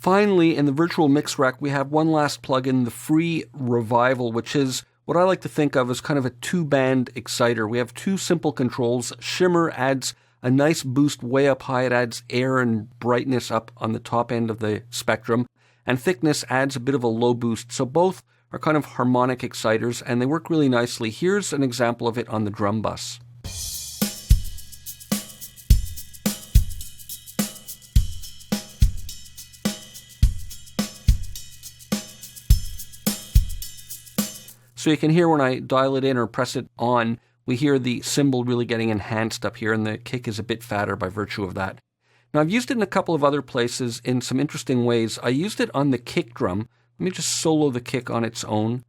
Finally, in the virtual mix rack, we have one last plugin, the free Revival, which is what I like to think of as kind of a two-band exciter. We have two simple controls. Shimmer adds a nice boost way up high. It adds air and brightness up on the top end of the spectrum. And thickness adds a bit of a low boost. So both are kind of harmonic exciters, and they work really nicely. Here's an example of it on the drum bus. So you can hear when I dial it in or press it on, we hear the cymbal really getting enhanced up here, and the kick is a bit fatter by virtue of that. Now, I've used it in a couple of other places in some interesting ways. I used it on the kick drum. Let me just solo the kick on its own.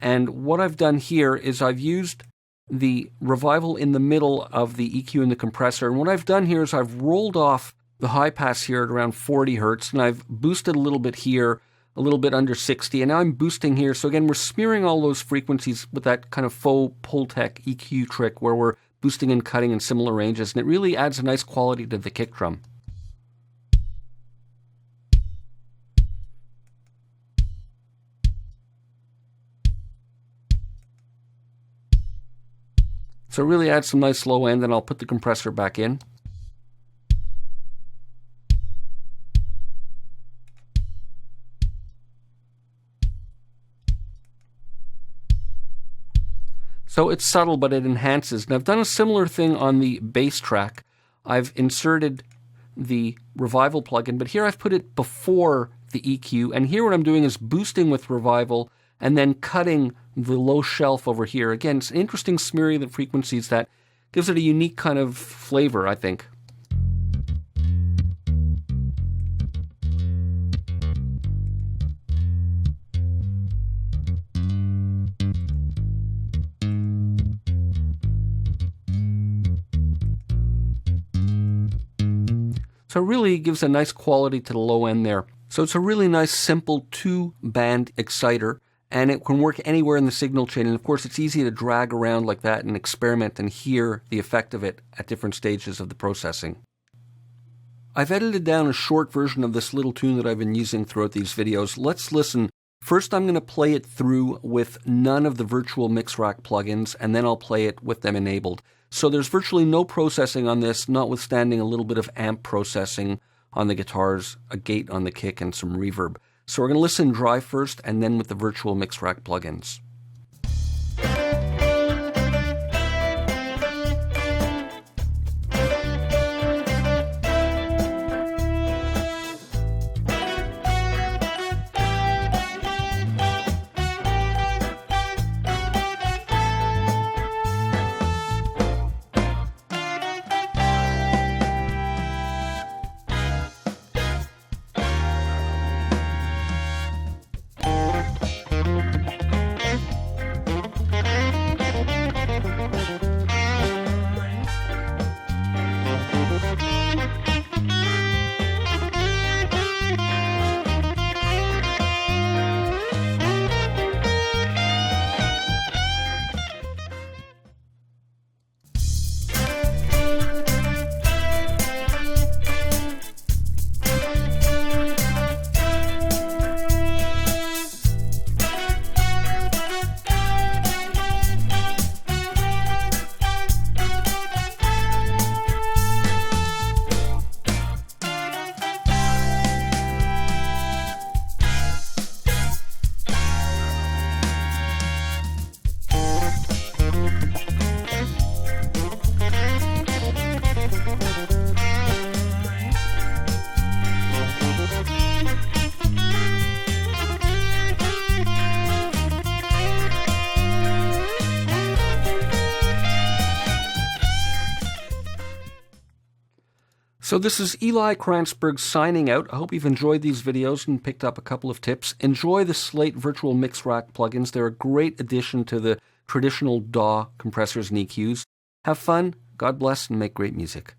And what I've done here is I've used the Revival in the middle of the EQ and the compressor. And what I've done here is I've rolled off the high pass here at around 40 hertz, and I've boosted a little bit here, a little bit under 60, and now I'm boosting here. So again, we're smearing all those frequencies with that kind of faux Pultec EQ trick where we're boosting and cutting in similar ranges, and it really adds a nice quality to the kick drum. So it really adds some nice low end, and I'll put the compressor back in. So it's subtle, but it enhances. And I've done a similar thing on the bass track. I've inserted the Revival plugin, but here I've put it before the EQ. And here what I'm doing is boosting with Revival and then cutting the low shelf over here. Again, it's an interesting smearing of the frequencies that gives it a unique kind of flavor, I think. So it really gives a nice quality to the low end there. So it's a really nice, simple two-band exciter, and it can work anywhere in the signal chain. And of course, it's easy to drag around like that and experiment and hear the effect of it at different stages of the processing. I've edited down a short version of this little tune that I've been using throughout these videos. Let's listen. First, I'm going to play it through with none of the virtual mix rack plugins, and then I'll play it with them enabled. So there's virtually no processing on this, notwithstanding a little bit of amp processing on the guitars, a gate on the kick, and some reverb. So we're going to listen dry first, and then with the virtual mix rack plugins. So this is Eli Kranzberg signing out. I hope you've enjoyed these videos and picked up a couple of tips. Enjoy the Slate Virtual Mix Rack plugins. They're a great addition to the traditional DAW compressors and EQs. Have fun, God bless, and make great music.